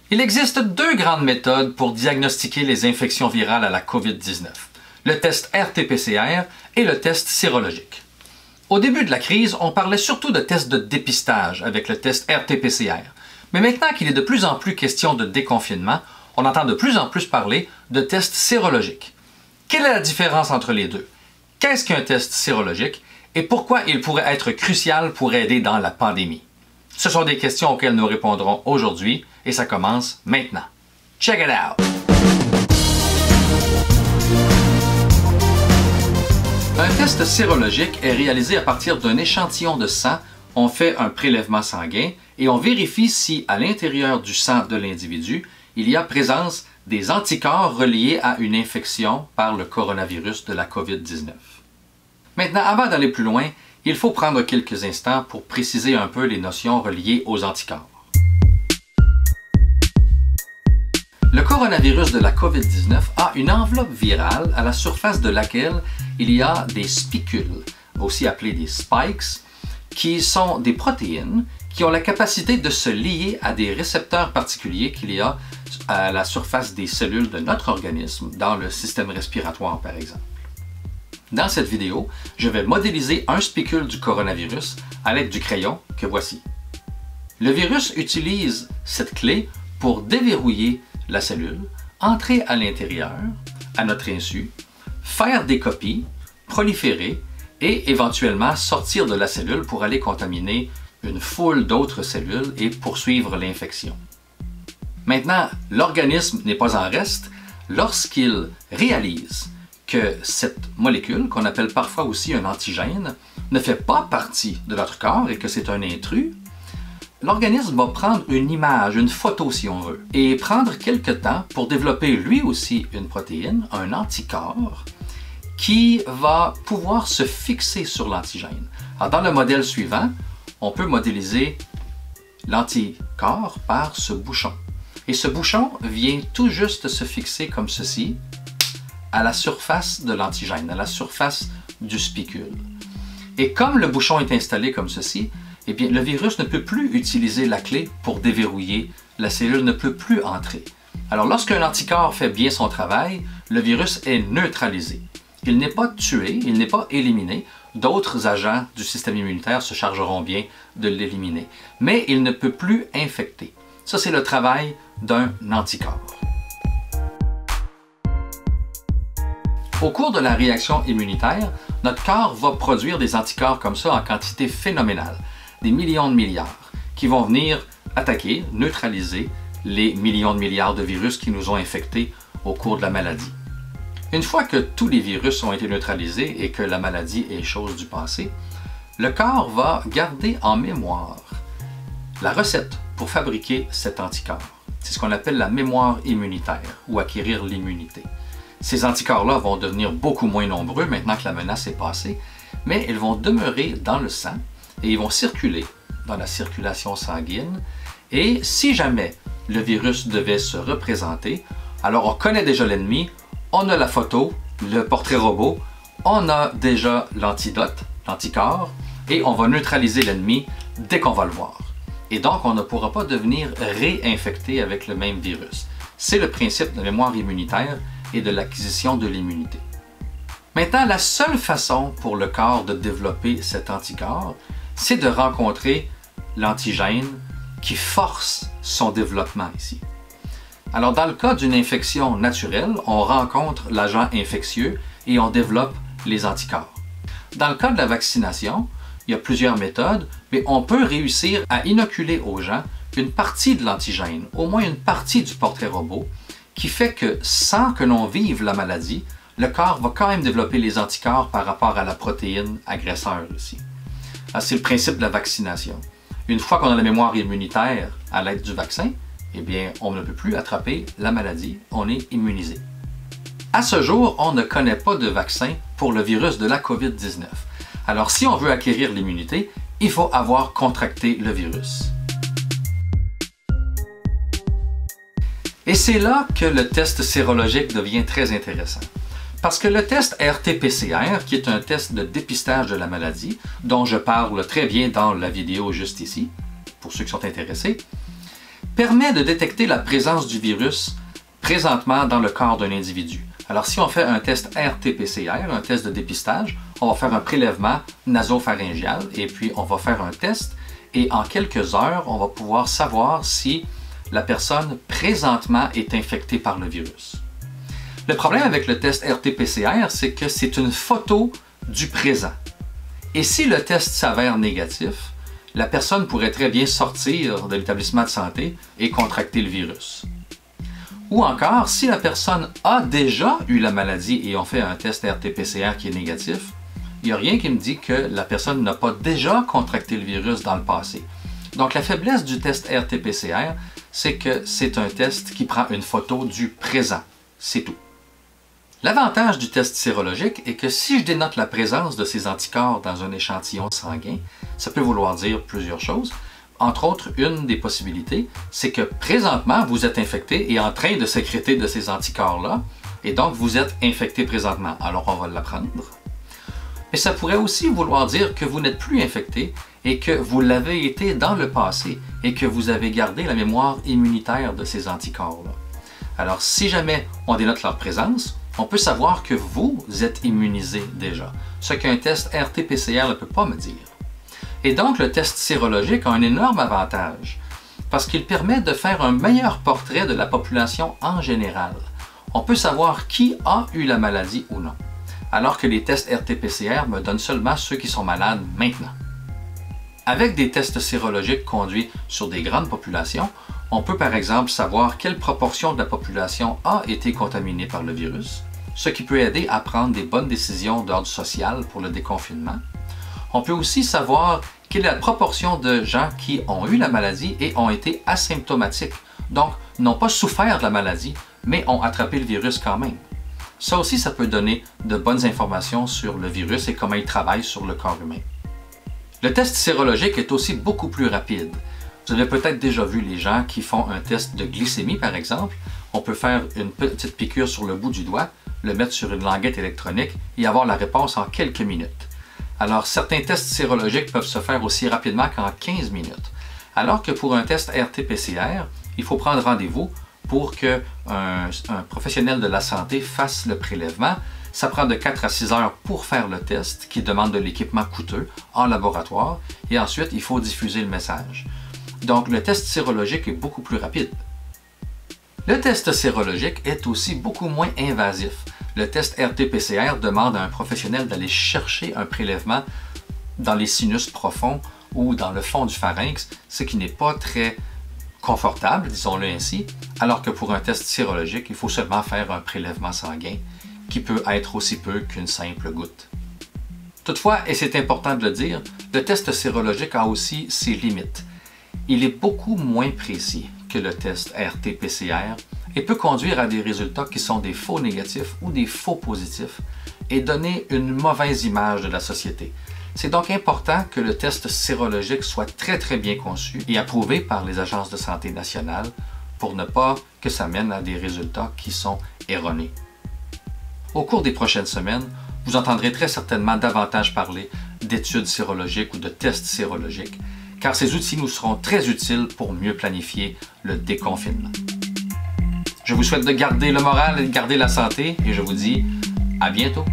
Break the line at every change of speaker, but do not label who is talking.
Il existe deux grandes méthodes pour diagnostiquer les infections virales à la COVID-19, le test RT-PCR et le test sérologique. Au début de la crise, on parlait surtout de tests de dépistage avec le test RT-PCR, mais maintenant qu'il est de plus en plus question de déconfinement, on entend de plus en plus parler de tests sérologiques. Quelle est la différence entre les deux? Qu'est-ce qu'un test sérologique et pourquoi il pourrait être crucial pour aider dans la pandémie? Ce sont des questions auxquelles nous répondrons aujourd'hui et ça commence maintenant. Check it out! Un test sérologique est réalisé à partir d'un échantillon de sang. On fait un prélèvement sanguin et on vérifie si, à l'intérieur du sang de l'individu, il y a présence des anticorps reliés à une infection par le coronavirus de la COVID-19. Maintenant, avant d'aller plus loin, il faut prendre quelques instants pour préciser un peu les notions reliées aux anticorps. Le coronavirus de la COVID-19 a une enveloppe virale à la surface de laquelle il y a des spicules, aussi appelées des spikes, qui sont des protéines qui ont la capacité de se lier à des récepteurs particuliers qu'il y a à la surface des cellules de notre organisme, dans le système respiratoire par exemple. Dans cette vidéo, je vais modéliser un spicule du coronavirus à l'aide du crayon que voici. Le virus utilise cette clé pour déverrouiller la cellule, entrer à l'intérieur, à notre insu, faire des copies, proliférer et éventuellement sortir de la cellule pour aller contaminer une foule d'autres cellules et poursuivre l'infection. Maintenant, l'organisme n'est pas en reste lorsqu'il réalise que cette molécule, qu'on appelle parfois aussi un antigène, ne fait pas partie de notre corps et que c'est un intrus. L'organisme va prendre une image, une photo si on veut, et prendre quelque temps pour développer lui aussi une protéine, un anticorps, qui va pouvoir se fixer sur l'antigène. Alors, dans le modèle suivant, on peut modéliser l'anticorps par ce bouchon. Et ce bouchon vient tout juste se fixer comme ceci à la surface de l'antigène, à la surface du spicule. Et comme le bouchon est installé comme ceci, eh bien, le virus ne peut plus utiliser la clé pour déverrouiller, la cellule ne peut plus entrer. Alors lorsqu'un anticorps fait bien son travail, le virus est neutralisé. Il n'est pas tué, il n'est pas éliminé. D'autres agents du système immunitaire se chargeront bien de l'éliminer. Mais il ne peut plus infecter. Ça, c'est le travail d'un anticorps. Au cours de la réaction immunitaire, notre corps va produire des anticorps comme ça en quantité phénoménale, des millions de milliards, qui vont venir attaquer, neutraliser les millions de milliards de virus qui nous ont infectés au cours de la maladie. Une fois que tous les virus ont été neutralisés et que la maladie est chose du passé, le corps va garder en mémoire la recette pour fabriquer cet anticorps. C'est ce qu'on appelle la mémoire immunitaire ou acquérir l'immunité. Ces anticorps-là vont devenir beaucoup moins nombreux maintenant que la menace est passée, mais ils vont demeurer dans le sang et ils vont circuler dans la circulation sanguine. Et si jamais le virus devait se représenter, alors on connaît déjà l'ennemi, on a la photo, le portrait robot, on a déjà l'antidote, l'anticorps, et on va neutraliser l'ennemi dès qu'on va le voir. Et donc, on ne pourra pas devenir réinfecté avec le même virus. C'est le principe de la mémoire immunitaire et de l'acquisition de l'immunité. Maintenant, la seule façon pour le corps de développer cet anticorps, c'est de rencontrer l'antigène qui force son développement ici. Alors, dans le cas d'une infection naturelle, on rencontre l'agent infectieux et on développe les anticorps. Dans le cas de la vaccination, il y a plusieurs méthodes, mais on peut réussir à inoculer aux gens une partie de l'antigène, au moins une partie du portrait robot, qui fait que sans que l'on vive la maladie, le corps va quand même développer les anticorps par rapport à la protéine agresseur ici. C'est le principe de la vaccination. Une fois qu'on a la mémoire immunitaire à l'aide du vaccin, eh bien, on ne peut plus attraper la maladie, on est immunisé. À ce jour, on ne connaît pas de vaccin pour le virus de la COVID-19. Alors, si on veut acquérir l'immunité, il faut avoir contracté le virus. Et c'est là que le test sérologique devient très intéressant. Parce que le test RT-PCR, qui est un test de dépistage de la maladie, dont je parle très bien dans la vidéo juste ici, pour ceux qui sont intéressés, permet de détecter la présence du virus présentement dans le corps d'un individu. Alors, si on fait un test RT-PCR, un test de dépistage, on va faire un prélèvement nasopharyngial et puis on va faire un test et en quelques heures, on va pouvoir savoir si la personne présentement est infectée par le virus. Le problème avec le test RT-PCR, c'est que c'est une photo du présent. Et si le test s'avère négatif, la personne pourrait très bien sortir de l'établissement de santé et contracter le virus. Ou encore, si la personne a déjà eu la maladie et on fait un test RT-PCR qui est négatif, il n'y a rien qui me dit que la personne n'a pas déjà contracté le virus dans le passé. Donc la faiblesse du test RT-PCR, c'est que c'est un test qui prend une photo du présent. C'est tout. L'avantage du test sérologique est que si je dénote la présence de ces anticorps dans un échantillon sanguin, ça peut vouloir dire plusieurs choses. Entre autres, une des possibilités, c'est que présentement, vous êtes infecté et en train de sécréter de ces anticorps-là, et donc vous êtes infecté présentement. Alors on va l'apprendre. Mais ça pourrait aussi vouloir dire que vous n'êtes plus infecté et que vous l'avez été dans le passé et que vous avez gardé la mémoire immunitaire de ces anticorps-là. Alors si jamais on dénote leur présence, on peut savoir que vous êtes immunisé déjà, ce qu'un test RT-PCR ne peut pas me dire. Et donc, le test sérologique a un énorme avantage parce qu'il permet de faire un meilleur portrait de la population en général. On peut savoir qui a eu la maladie ou non, alors que les tests RT-PCR me donnent seulement ceux qui sont malades maintenant. Avec des tests sérologiques conduits sur des grandes populations, on peut par exemple savoir quelle proportion de la population a été contaminée par le virus, ce qui peut aider à prendre des bonnes décisions d'ordre social pour le déconfinement. On peut aussi savoir quelle est la proportion de gens qui ont eu la maladie et ont été asymptomatiques, donc n'ont pas souffert de la maladie, mais ont attrapé le virus quand même. Ça aussi, ça peut donner de bonnes informations sur le virus et comment il travaille sur le corps humain. Le test sérologique est aussi beaucoup plus rapide. Vous avez peut-être déjà vu les gens qui font un test de glycémie, par exemple. On peut faire une petite piqûre sur le bout du doigt, le mettre sur une languette électronique et avoir la réponse en quelques minutes. Alors, certains tests sérologiques peuvent se faire aussi rapidement qu'en 15 minutes. Alors que pour un test RT-PCR, il faut prendre rendez-vous pour qu'un professionnel de la santé fasse le prélèvement. Ça prend de 4 à 6 heures pour faire le test, qui demande de l'équipement coûteux en laboratoire, et ensuite, il faut diffuser le message. Donc, le test sérologique est beaucoup plus rapide. Le test sérologique est aussi beaucoup moins invasif. Le test RT-PCR demande à un professionnel d'aller chercher un prélèvement dans les sinus profonds ou dans le fond du pharynx, ce qui n'est pas très confortable, disons-le ainsi, alors que pour un test sérologique, il faut seulement faire un prélèvement sanguin qui peut être aussi peu qu'une simple goutte. Toutefois, et c'est important de le dire, le test sérologique a aussi ses limites. Il est beaucoup moins précis que le test RT-PCR et peut conduire à des résultats qui sont des faux négatifs ou des faux positifs et donner une mauvaise image de la société. C'est donc important que le test sérologique soit très bien conçu et approuvé par les agences de santé nationales pour ne pas que ça mène à des résultats qui sont erronés. Au cours des prochaines semaines, vous entendrez très certainement davantage parler d'études sérologiques ou de tests sérologiques, car ces outils nous seront très utiles pour mieux planifier le déconfinement. Je vous souhaite de garder le moral et de garder la santé et je vous dis à bientôt.